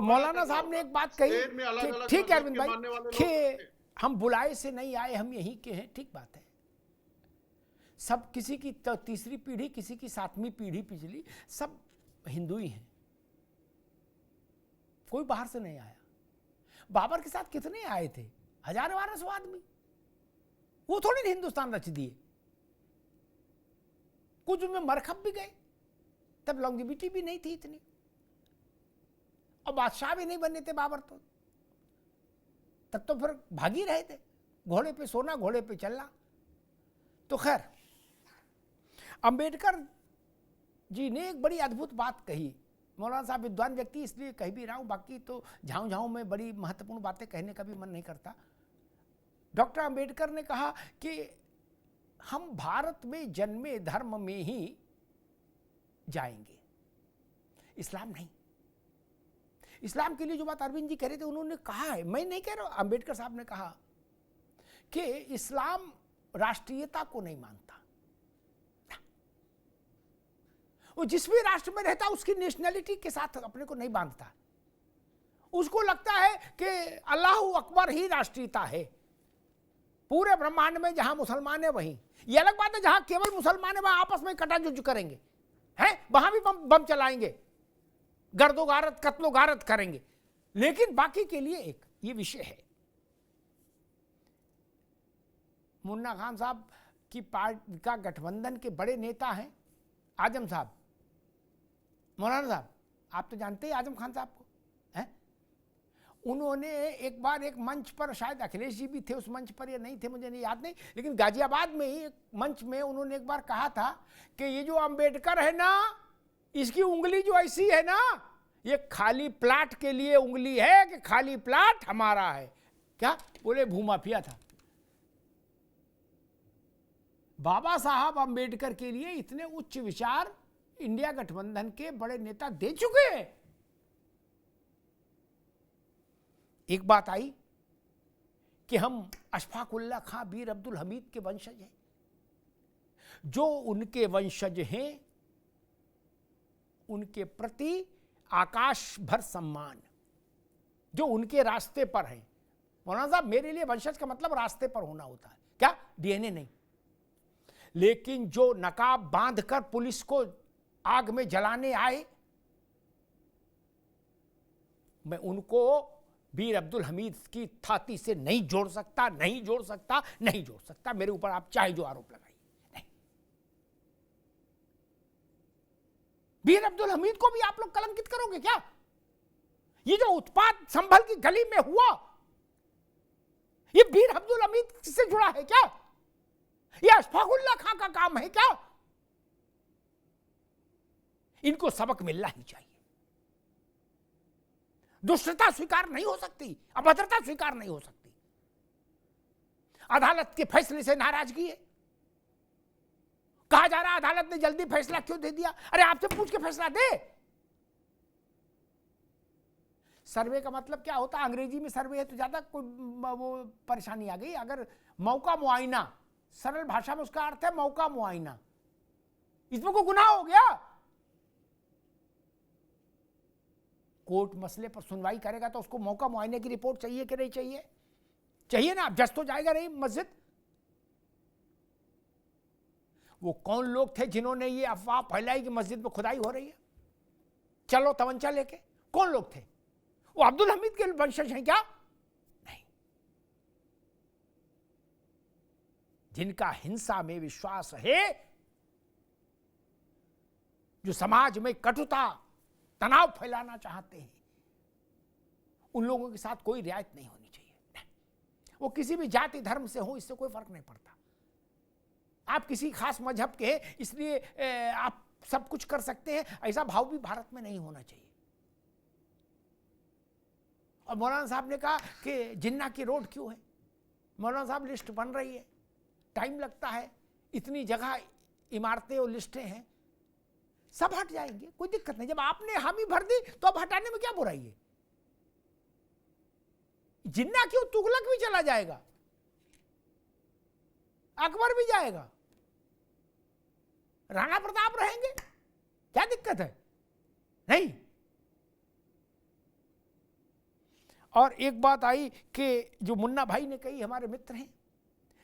मौलाना साहब ने एक बात कही स्टेट में अलग कि अलग ठीक है मजहब अरविंद के भाई मानने वाले लोग कि हैं। हम बुलाए से नहीं आए, हम यहीं के हैं, ठीक बात है। सब किसी की तीसरी पीढ़ी, किसी की 7वीं पीढ़ी पिछली, सब हिंदू ही हैं, कोई बाहर से नहीं आया। बाबर के साथ कितने आए थे, 1000-1200 आदमी, वो थोड़ी हिंदुस्तान रच दिए। कुछ उनमें मरखब भी गए, तब लॉन्जिविटी भी नहीं थी इतनी, और बादशाह भी नहीं बने थे बाबर तो, तब तो फिर भागी रहे थे, घोड़े पे सोना घोड़े पे चलना। तो खैर अंबेडकर जी ने एक बड़ी अद्भुत बात कही। मौलाना साहब विद्वान व्यक्ति इसलिए कह भी रहा हूं, बाकी तो झाँव झाँव में बड़ी महत्वपूर्ण बातें कहने का भी मन नहीं करता। डॉक्टर अंबेडकर ने कहा कि हम भारत में जन्मे धर्म में ही जाएंगे, इस्लाम नहीं। इस्लाम के लिए जो बात अरविंद जी कह रहे थे उन्होंने कहा है, मैं नहीं कह रहा हूं, अंबेडकर साहब ने कहा कि इस्लाम राष्ट्रीयता को नहीं मानता, वो जिस भी राष्ट्र में रहता उसकी नेशनैलिटी के साथ अपने को नहीं बांधता। उसको लगता है कि अल्लाह अकबर ही राष्ट्रीयता है पूरे ब्रह्मांड में, जहां मुसलमान है वहीं। ये अलग बात है जहां केवल मुसलमान है वहां आपस में कटाजुज करेंगे, हैं, वहां भी बम चलाएंगे, गर्दो गारत कत्लो गारत करेंगे, लेकिन बाकी के लिए एक ये विषय है। मुन्ना खान साहब की पार्टी का गठबंधन के बड़े नेता हैं आजम साहब। मौलाना साहब आप तो जानते ही आजम खान साहब को, हैं? उन्होंने एक बार एक मंच पर, शायद अखिलेश जी भी थे उस मंच पर या नहीं थे मुझे नहीं याद नहीं, लेकिन गाजियाबाद में ही एक मंच में उन्होंने एक बार कहा था कि ये जो अंबेडकर है ना, इसकी उंगली जो ऐसी है ना, ये खाली प्लाट के लिए उंगली है कि खाली प्लाट हमारा है। क्या बोले? भूमाफिया था। बाबा साहब अंबेडकर के लिए इतने उच्च विचार इंडिया गठबंधन के बड़े नेता दे चुके हैं। एक बात आई कि हम अशफाक उल्लाह खां, बीर अब्दुल हमीद के वंशज हैं। जो उनके वंशज हैं उनके प्रति आकाश भर सम्मान, जो उनके रास्ते पर है। मौलाना साहब मेरे लिए वंशज का मतलब रास्ते पर होना होता है, क्या डीएनए नहीं। लेकिन जो नकाब बांधकर पुलिस को आग में जलाने आए, मैं उनको बीर अब्दुल हमीद की छाती से नहीं जोड़ सकता, नहीं जोड़ सकता, नहीं जोड़ सकता। मेरे ऊपर आप चाहे जो आरोप लगाइए, नहीं। बीर अब्दुल हमीद को भी आप लोग कलंकित करोगे क्या? ये जो उत्पात संभल की गली में हुआ, ये बीर अब्दुल हमीद से जुड़ा है क्या? ये अशफाक उल्लाह खां का काम है क्या? इनको सबक मिलना ही चाहिए। दुष्टता स्वीकार नहीं हो सकती, अभद्रता स्वीकार नहीं हो सकती। अदालत के फैसले से नाराजगी है। कहा जा रहा अदालत ने जल्दी फैसला क्यों दे दिया? अरे आपसे पूछ के फैसला दे। सर्वे का मतलब क्या होता है? अंग्रेजी में सर्वे है तो ज्यादा कोई वो परेशानी आ गई। अगर मौका मुआयना, सरल भाषा में उसका अर्थ है मौका मुआयना। इसमें कोई गुनाह हो गया? कोर्ट मसले पर सुनवाई करेगा तो उसको मौका मुआयने की रिपोर्ट चाहिए कि नहीं चाहिए? चाहिए ना। अब जज तो जाएगा नहीं मस्जिद। वो कौन लोग थे जिन्होंने ये अफवाह फैलाई कि मस्जिद में खुदाई हो रही है, चलो तवंचा लेके? कौन लोग थे? वो अब्दुल हमीद के वंशज हैं क्या? नहीं। जिनका हिंसा में विश्वास है, जो समाज में कटुता तनाव फैलाना चाहते हैं, उन लोगों के साथ कोई रियायत नहीं होनी चाहिए। नहीं। वो किसी भी जाति धर्म से हो, इससे कोई फर्क नहीं पड़ता। आप किसी खास मजहब के हैं इसलिए आप सब कुछ कर सकते हैं, ऐसा भाव भी भारत में नहीं होना चाहिए। और मौलाना साहब ने कहा कि जिन्ना की रोड क्यों है? मौलाना साहब लिस्ट बन रही है, टाइम लगता है, इतनी जगह इमारतें और लिस्टें हैं, सब हट जाएंगे, कोई दिक्कत नहीं। जब आपने हामी भर दी तो अब हटाने में क्या बुराई है? जिन्ना क्यों, तुगलक भी चला जाएगा, अकबर भी जाएगा, राणा प्रताप रहेंगे, क्या दिक्कत है? नहीं। और एक बात आई कि जो मुन्ना भाई ने कही, हमारे मित्र हैं,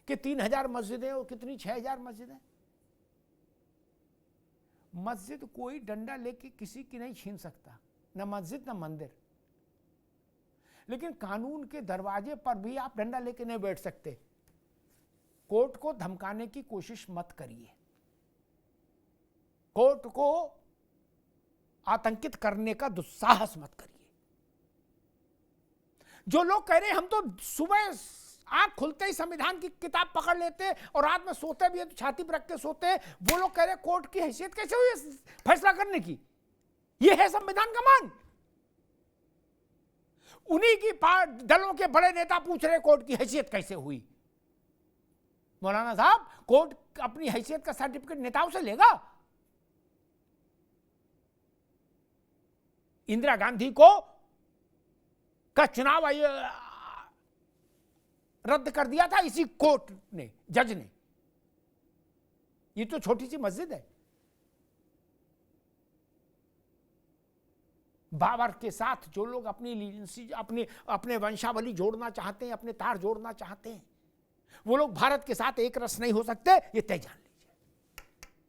कि 3000 मस्जिदें और कितनी 6000 मस्जिदें। मस्जिद कोई डंडा लेके किसी की नहीं छीन सकता, न मस्जिद न मंदिर। लेकिन कानून के दरवाजे पर भी आप डंडा लेके नहीं बैठ सकते। कोर्ट को धमकाने की कोशिश मत करिए, कोर्ट को आतंकित करने का दुस्साहस मत करिए। जो लोग कह रहे हैं हम तो सुबह आंख खुलते ही संविधान की किताब पकड़ लेते और रात में सोते भी है तो छाती पर रख के सोते हैं, वो लोग कह रहे हैं कोर्ट की हैसियत कैसे हुई फैसला करने की? ये है संविधान का मान। उन्हीं की दलों के बड़े नेता पूछ रहे कोर्ट की हैसियत कैसे हुई। मौलाना साहब, कोर्ट अपनी हैसियत का सर्टिफिकेट नेताओं से लेगा? इंदिरा गांधी को का चुनाव रद्द कर दिया था इसी कोर्ट ने, जज ने। ये तो छोटी सी मस्जिद है। बाबर के साथ जो लोग अपनी लीजेंसी, अपने वंशावली जोड़ना चाहते हैं, अपने तार जोड़ना चाहते हैं, वो लोग भारत के साथ एक रस नहीं हो सकते, ये तय जान लीजिए।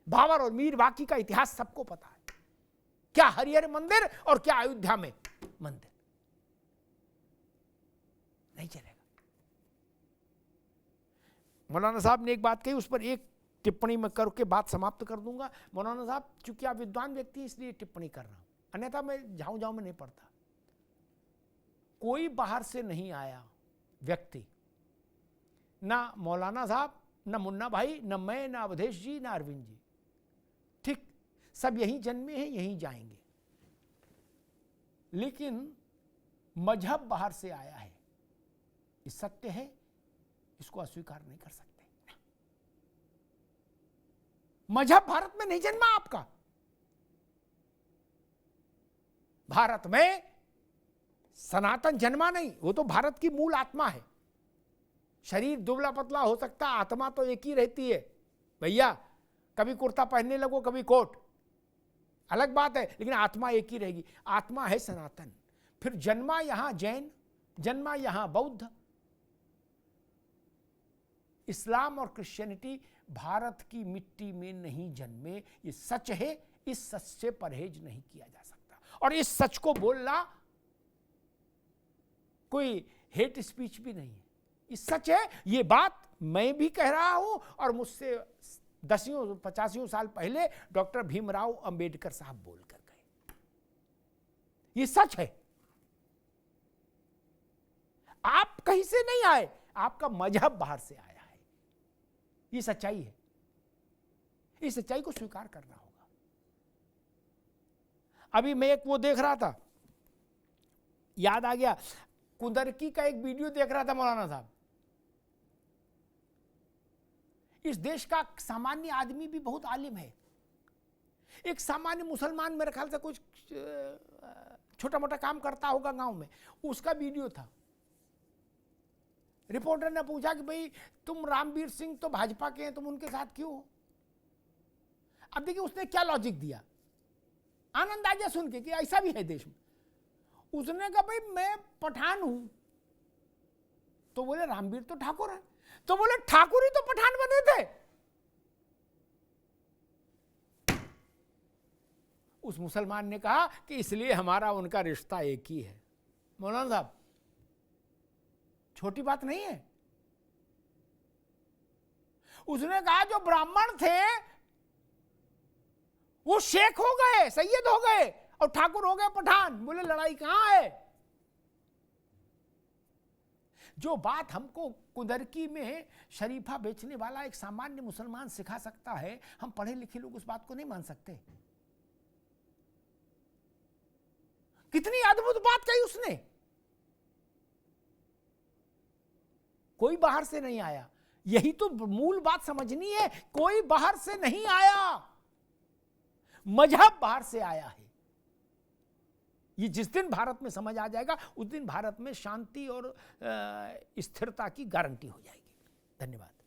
बाबर और मीर वाकी का इतिहास सबको पता है, क्या हरिहर मंदिर और क्या अयोध्या में मंदिर। नहीं चलेगा। मौलाना साहब ने एक बात कही, उस पर एक टिप्पणी में करके बात समाप्त कर दूंगा। मौलाना साहब, चूंकि आप विद्वान व्यक्ति हैं इसलिए टिप्पणी कर रहा हूं, अन्यथा मैं जाऊं में नहीं पढ़ता। कोई बाहर से नहीं आया व्यक्ति, ना मौलाना साहब, ना मुन्ना भाई, ना मैं, ना अवधेश जी, ना अरविंद जी, ठीक, सब यहीं जन्मे हैं, यहीं जाएंगे। लेकिन मजहब बाहर से आया है, ये सत्य है, इसको अस्वीकार नहीं कर सकते। मजहब भारत में नहीं जन्मा आपका। भारत में सनातन जन्मा नहीं, वो तो भारत की मूल आत्मा है। शरीर दुबला पतला हो सकता, आत्मा तो एक ही रहती है भैया। कभी कुर्ता पहनने लगो, कभी कोट, अलग बात है, लेकिन आत्मा एक ही रहेगी। आत्मा है सनातन। फिर जन्मा यहां जैन, जन्मा यहां बौद्ध, इस्लाम और क्रिश्चियनिटी भारत की मिट्टी में नहीं जन्मे। ये सच है, इस सच से परहेज नहीं किया जा सकता। और इस सच को बोलना कोई हेट स्पीच भी नहीं है, ये सच है। ये बात मैं भी कह रहा हूं और मुझसे 10-50 साल पहले डॉक्टर भीमराव अंबेडकर साहब बोलकर गए। ये सच है। आप कहीं से नहीं आए, आपका मजहब बाहर से आया है। ये सच्चाई है, इस सच्चाई को स्वीकार करना होगा। अभी मैं एक वो देख रहा था, याद आ गया, कुंदरकी का एक वीडियो देख रहा था मौलाना साहब। इस देश का सामान्य आदमी भी बहुत आलिम है। एक सामान्य मुसलमान मेरे ख्याल से कुछ छोटा मोटा काम करता होगा गांव में, उसका वीडियो था। रिपोर्टर ने पूछा कि भाई तुम रामवीर सिंह तो भाजपा के हैं, तुम उनके साथ क्यों हो? अब देखिए उसने क्या लॉजिक दिया, आनंद आ गया सुन के कि ऐसा भी है देश में। उसने कहा भाई मैं पठान हूं, तो बोले रामवीर तो ठाकुर है, तो बोले ठाकुर ही तो पठान बने थे। उस मुसलमान ने कहा कि इसलिए हमारा उनका रिश्ता एक ही है। मौलाना साहब, छोटी बात नहीं है। उसने कहा जो ब्राह्मण थे वो शेख हो गए, सैयद हो गए, और ठाकुर हो गए पठान। बोले लड़ाई कहां है? जो बात हमको कुंदरकी में शरीफा बेचने वाला एक सामान्य मुसलमान सिखा सकता है, हम पढ़े लिखे लोग उस बात को नहीं मान सकते। कितनी अद्भुत बात कही उसने। कोई बाहर से नहीं आया, यही तो मूल बात समझनी है। कोई बाहर से नहीं आया, मजहब बाहर से आया है। ये जिस दिन भारत में समझ आ जाएगा, उस दिन भारत में शांति और स्थिरता की गारंटी हो जाएगी। धन्यवाद।